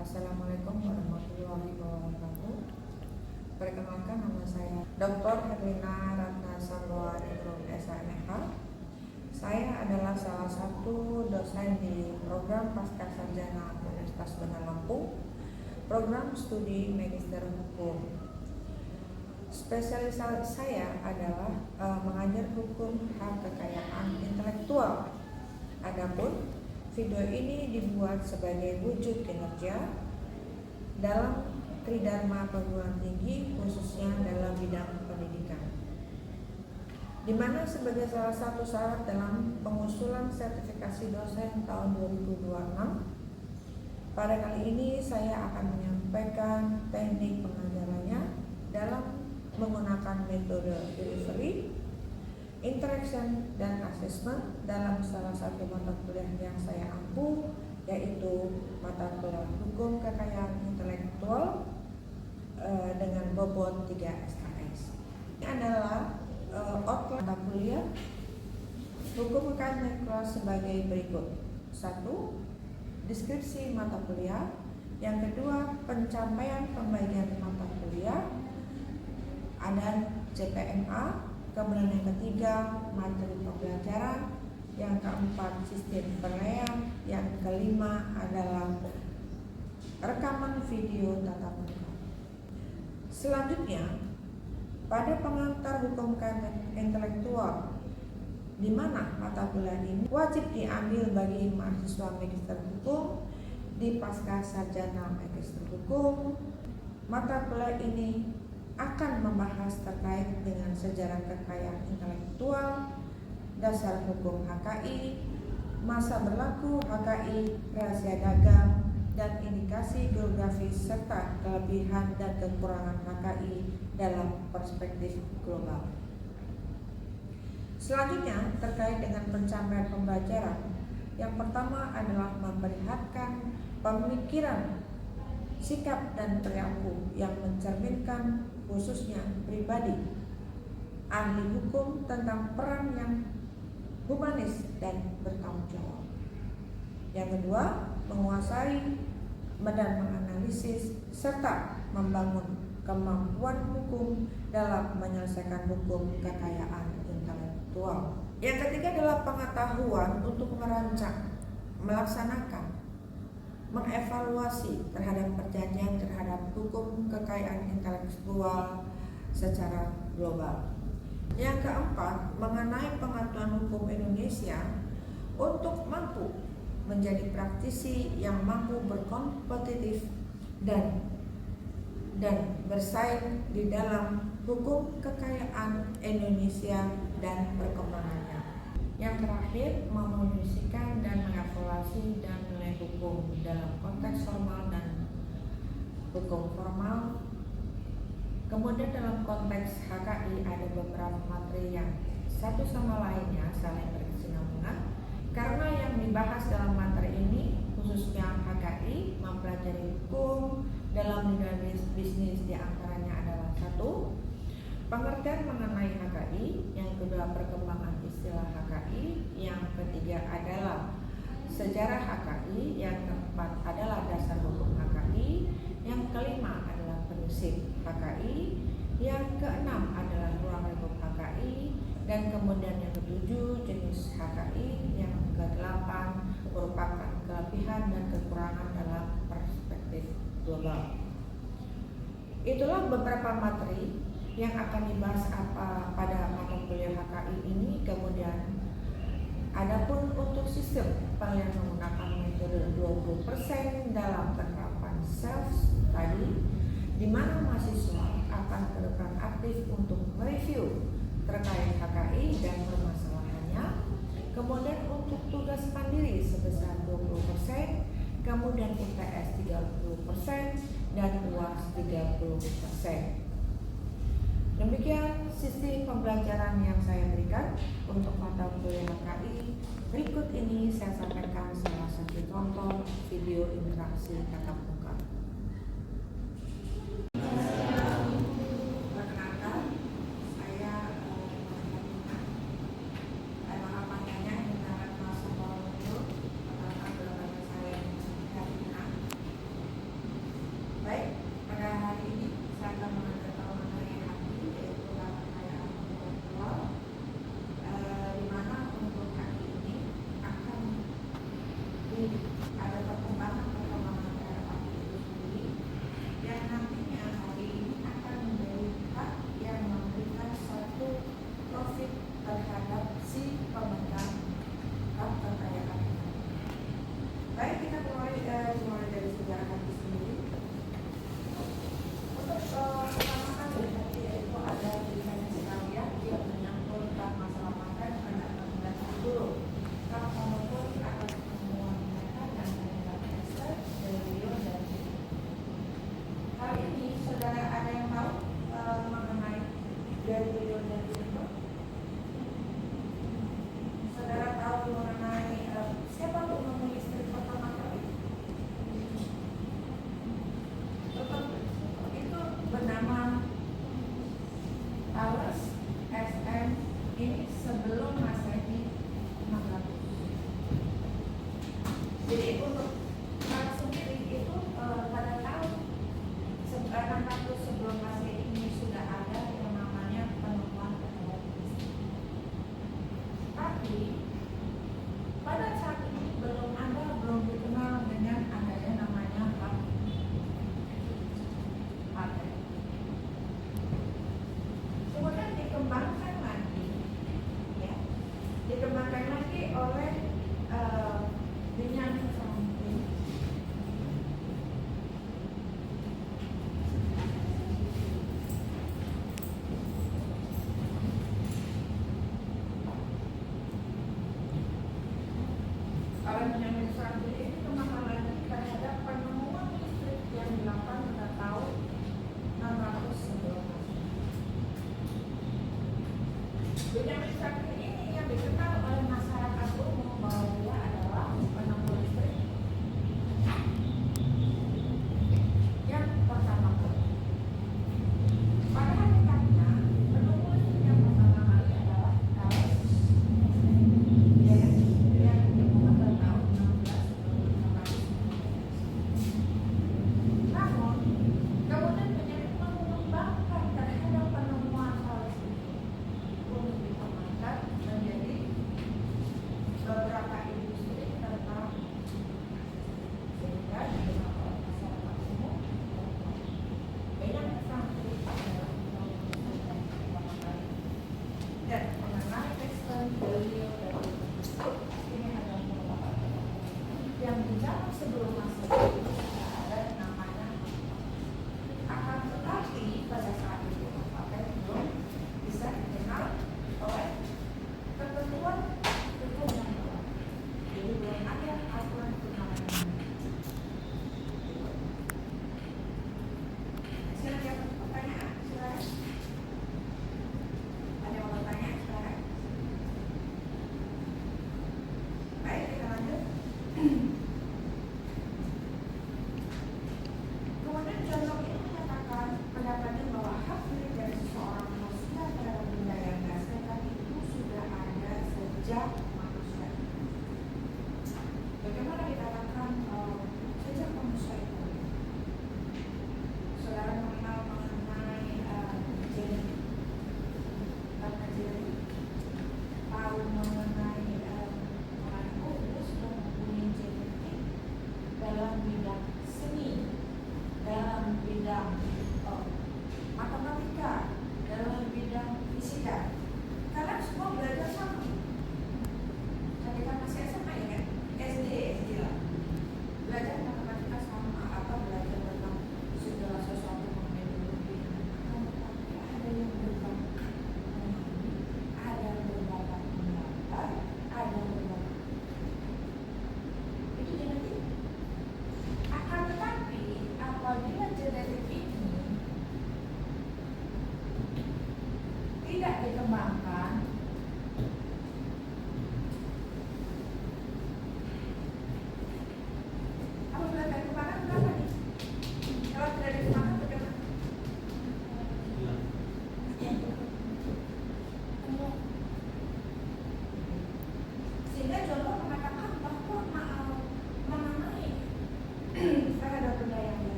Assalamualaikum warahmatullahi wabarakatuh. Perkenalkan, nama saya Dr. Herlina Ratna Samboaningrum SMH. Saya adalah salah satu dosen di program Pascasarjana Universitas Bandar Lampung, program studi Magister Hukum. Spesialisasi saya adalah mengajar hukum hak kekayaan intelektual. Adapun video ini dibuat sebagai wujud kinerja dalam tridharma perguruan tinggi, khususnya dalam bidang pendidikan, di mana sebagai salah satu syarat dalam pengusulan sertifikasi dosen tahun 2026. Pada kali ini saya akan menyampaikan teknik pengajarannya dalam menggunakan metode delivery, interaction, dan assessment dalam salah satu mata kuliah yang saya ampu, yaitu mata kuliah hukum kekayaan intelektual dengan bobot 3 SKS. Ini adalah outline mata kuliah hukum kekayaan intelektual sebagai berikut. 1. Deskripsi mata kuliah. Yang kedua, pencapaian pembagian mata kuliah. Ada CPMA. Kemudian yang ketiga, materi pembelajaran. Yang keempat, sistem penilaian. Yang kelima adalah rekaman video tatap muka. Selanjutnya, pada pengantar hukum kekayaan intelektual, di mana mata kuliah ini wajib diambil bagi mahasiswa Magister Hukum di Pascasarjana Magister Hukum. Mata kuliah ini akan membahas terkait dengan sejarah kekayaan intelektual, dasar hukum HKI, masa berlaku HKI, rahasia dagang, dan indikasi geografis serta kelebihan dan kekurangan HKI dalam perspektif global. Selanjutnya, terkait dengan pencapaian pembelajaran, yang pertama adalah memperlihatkan pemikiran, sikap, dan perilaku yang mencerminkan khususnya pribadi ahli hukum tentang peran yang humanis dan bertanggung jawab. Yang kedua, menguasai dan menganalisis serta membangun kemampuan hukum dalam menyelesaikan hukum kekayaan intelektual. Yang ketiga adalah pengetahuan untuk merancang, melaksanakan, mengevaluasi terhadap perjanjian terhadap hukum kekayaan intelektual secara global. Yang keempat, mengenai pengetahuan hukum Indonesia untuk mampu menjadi praktisi yang mampu berkompetitif dan bersaing di dalam hukum kekayaan Indonesia dan perkembangannya. Yang terakhir, memonitorkan dan mengevaluasi dan nilai hukum dalam konteks formal dan hukum formal. Kemudian dalam konteks HKI ada beberapa materi yang satu sama lainnya saling berkesinambungan, karena yang dibahas dalam materi ini khususnya HKI mempelajari hukum dalam bidang bisnis, diantaranya adalah 1. Pengertian mengenai HKI. Yang kedua, perkembangan istilah HKI. Yang ketiga adalah sejarah HKI. Yang keempat adalah dasar hukum HKI. Yang kelima adalah prinsip HKI. Yang keenam adalah ruang lingkup HKI. Dan kemudian yang ketujuh, jenis HKI. Yang kedelapan merupakan kelebihan dan kekurangan dalam perspektif global. Itulah beberapa materi yang akan dibahas pada mata kuliah HKI ini. Kemudian adapun untuk sistem penilaian menggunakan metode 20% dalam penerapan self study, di mana mahasiswa akan berperan aktif untuk mereview terkait HKI dan permasalahannya. Kemudian untuk tugas mandiri sebesar 20%, kemudian UTS 30% dan UAS 30%. Demikian sistem pembelajaran yang saya berikan untuk mata kuliah HKI. Berikut ini saya sampaikan salah satu contoh video interaksi tatap muka. Perkenalkan, saya nama panjangnya Herlina Ratna Samboaningrum, saya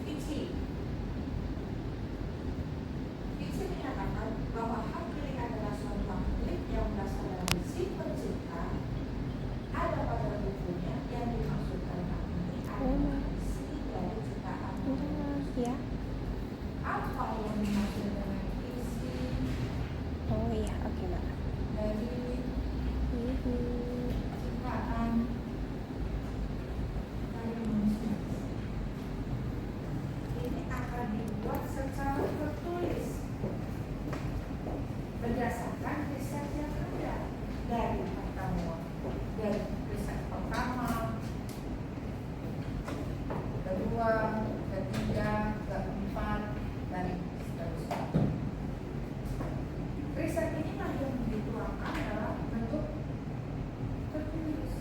fiksi. Fiksi menyatakan bahwa hak milik adalah suatu hak milik yang berasal dari si pencipta. Ada pada bukunya yang dimaksudkan hak ini adalah isi dari ciptaan. Ya. Apa yang dimaksud dengan isi Oh iya, oke Mbak. dari ciptaan dari manusia? Ini akan dibuat secara tertulis berdasarkan riset yang ada dari riset pertama, kedua, ketiga, keempat, dan seterusnya. Riset inilah yang dituangkan dalam bentuk tertulis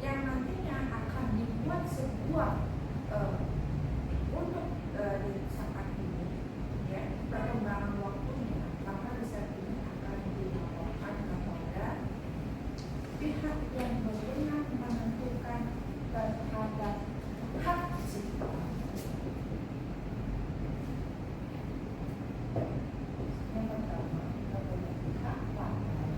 yang nantinya akan dibuat sebuah untuk di saat ini, ya, perkembangan waktunya, maka riset ini akan dilaporkan kepada pihak yang berwenang menentukan terhadap hak cipta. Yang pertama, kepada pihak pelanggan.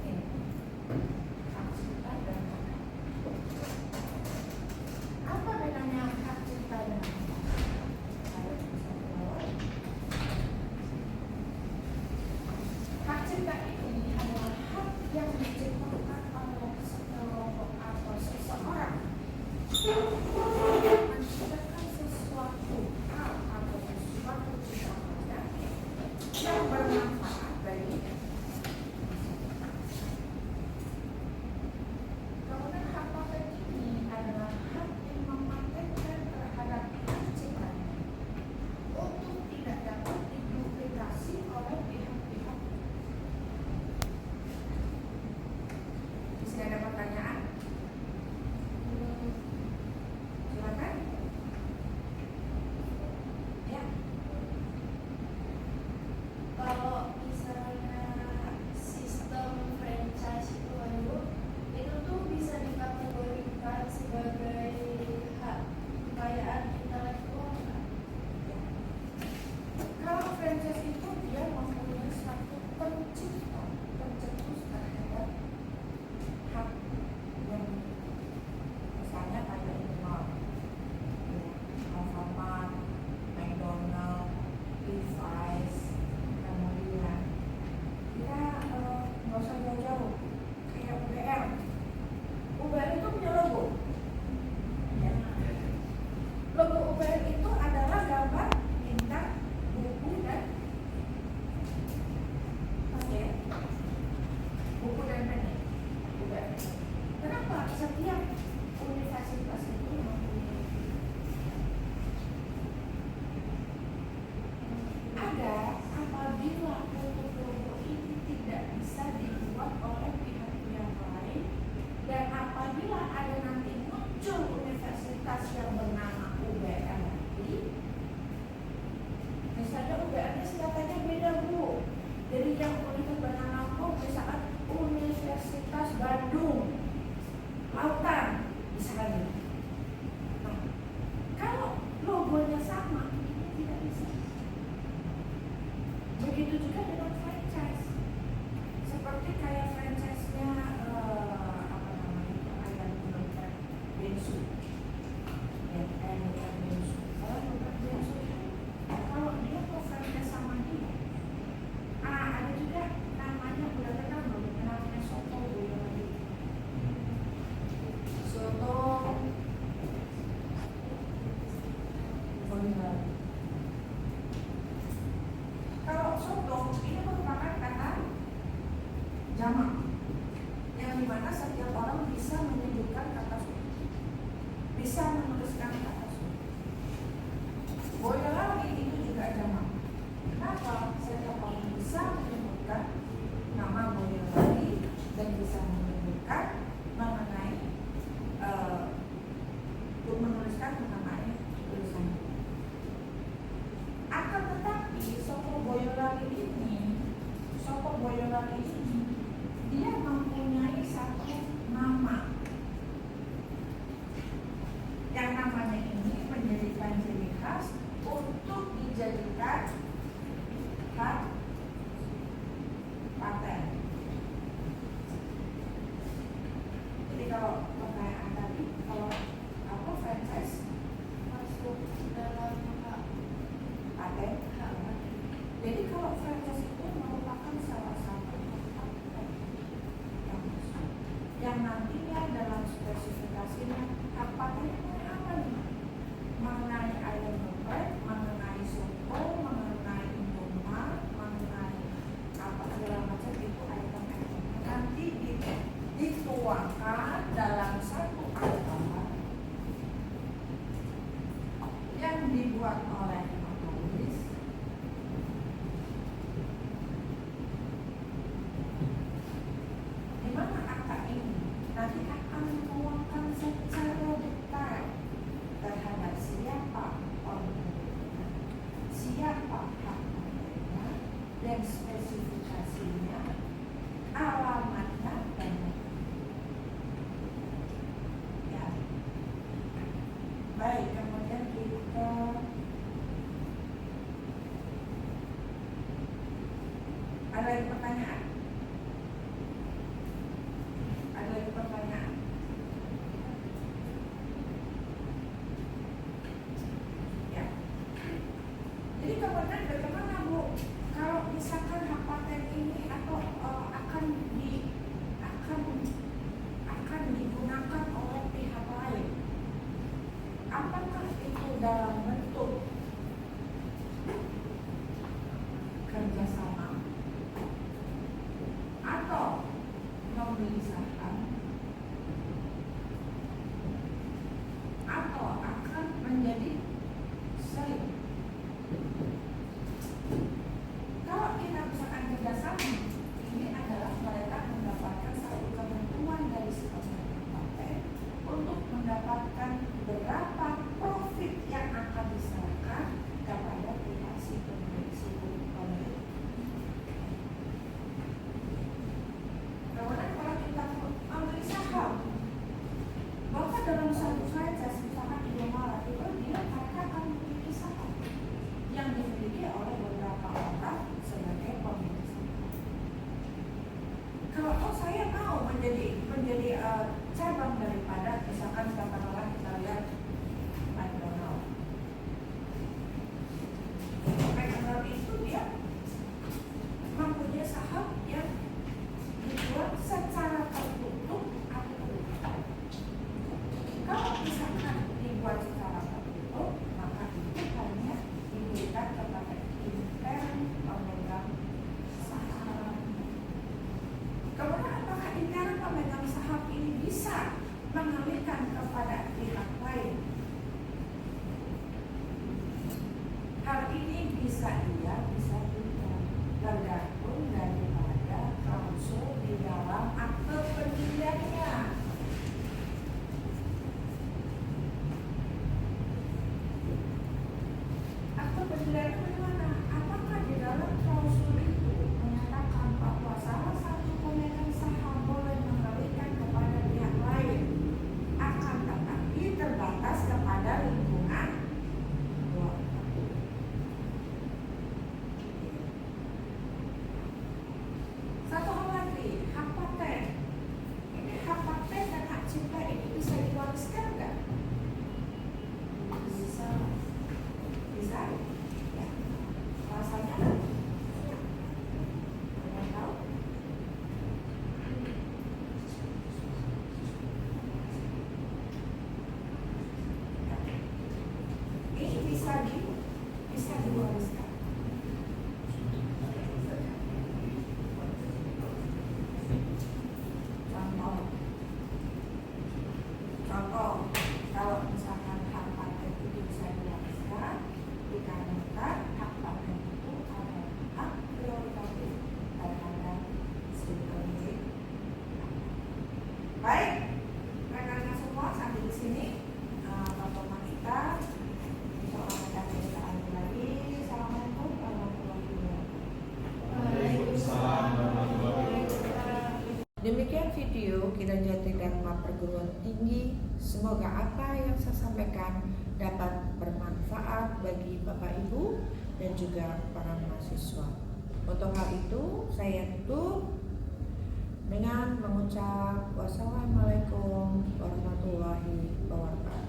Ini hak cipta dan hak. Apa bedanya hak cipta dan hak? Saya bisa jawab. Hak cipta ini adalah hak yang diciptakan oleh sekelompok atau seseorang menciptakan sesuatu hal atau sesuatu ciptaan yang bermanfaat bagi kemudian hak paten ini adalah hak yang mematenkan terhadap hak ciptanya untuk tidak dapat diduplikasi oleh pihak-pihak. Di sini ada pertanyaan? Silakan. Ya. Kalau misalnya sistem franchise itu tuh bisa dikategorikan sebagai hak kekayaan intelektual nggak? Kalau franchise itu dia mempunyai satu pencetus terhadap hak yang misalnya kayak Indomart, Alfamart, McDonald, Levi's, kemudian kita nggak usah jauh-jauh kayak UBR. UBR itu punya logo. Ya. Logo UBR itu adalah gambar bintang, buku dan buku dan pen. UBR. Kenapa? Setiap universitas itu mempunyai ada apabila untuk logo ini tidak bisa dibuat oleh pihak-pihak lain dan apabila ada nanti muncul universitas yang bernama UBR lagi, misalnya UBR-nya singkatannya beda Bu, jadi yang itu bernama misalkan Universitas Bandung Lautan misalnya. Nah, kalau logonya sama ini tidak bisa. Begitu juga dengan franchise, seperti kayak franchise-nya apa namanya ayam Nurkat Bensu, ya ayam Nurkat Bensu. Kalau Nurkat Bensu kalau dia kok franchise sama dia, ada juga namanya udah kenal belum? Namanya Soto Boyolali. Soto Boyolali. Kalau soto ini merupakan kata jamak yang dimana setiap orang bisa menyebutkan kata soto, bisa menuliskan kata soto. Boyolali itu juga jamak. Kenapa? Setiap orang bisa menyebutkan nama Boyolali dan bisa menyebutkan mengenai untuk menuliskan mengenai tulisannya. Akan tetapi soto Boyolali ini Jadi kalau franchise itu merupakan salah satu hak yang nantinya dalam spesifikasinya hak patentnya apa nih? Mengenai ayam geprek, mengenai soto, mengenai Indomart, mengenai apa segala macam itu item-item nanti dituangkan dalam satu item yang dibuat oleh penulis di mana akta ini nanti akan menuangkan secara detail terhadap siapa pemiliknya, siapa hak miliknya, dan spesifikasinya, alamatnya, dan ya. Baik, kemudian kita ada lagi pertanyaan? Ada lagi pertanyaan? Ya. Jadi kemudian bagaimana Bu? Kalau misalkan hak paten ini atau akan digunakan oleh pihak lain, apakah itu dalam bentuk kerjasama atau membeli saham atau akan menjadi sering? Kalau kita misalkan kerjasama, ini adalah mereka mendapatkan satu ketentuan dari si pemilik paten untuk mendapatkan berapa profit yang akan diserahkan kepada pihak si pemilik pemilik. Kemudian kalau kita membeli saham, maka dalam satu franchise misalkan Indomaret itu mereka akan memiliki saham yang dimiliki oleh beberapa orang sebagai pemilik saham. Kalau saya mau menjadi cabang daripada misalkan katakanlah kita lihat McDonald itu dia mempunyai saham yang dijual secara tertutup atau terbuka. Kalau misalkan dibuat secara tertutup, maka itu hanya diberikan kepada intern pemegang saham. Kemudian apakah intern pemegang saham ini bisa mengalihkan kepada pihak lain? Hal ini bisa iya, bisa tidak, tergantung daripada klausul di dalam akte pendiriannya. Akte pendiriannya bagaimana? Apakah di dalam klausul itu menyatakan bahwa salah satu pemegang saham boleh mengalihkan kepada pihak lain, akan tetapi terbatas kepada lingkungan keluarga? Satu hal lagi, hak paten. Ini hak paten dan hak cipta ini bisa diwariskan nggak? Bisa. Bisa? Ya. Rasanya? Kalian tahu? Ya. Ini bisa diwariskan. Contoh, kalau misalkan hak paten itu bisa diwariskan, dikarenakan hak paten itu adalah hak prerogatif terhadap si pemilik. Baik, rekan-rekan semua sampai di sini pertemuan kita. Insyaallah kita lanjut lagi. Assalamualaikum warahmatullahi wabarakatuh. Waalaikumsalam warahmatullahi wabarakatuh. Demikian video kinerja Tridharma Perguruan Tinggi. Semoga apa yang saya sampaikan dapat bermanfaat bagi Bapak Ibu dan juga para mahasiswa. Untuk hal itu saya tutup dengan mengucap wassalamualaikum warahmatullahi wabarakatuh.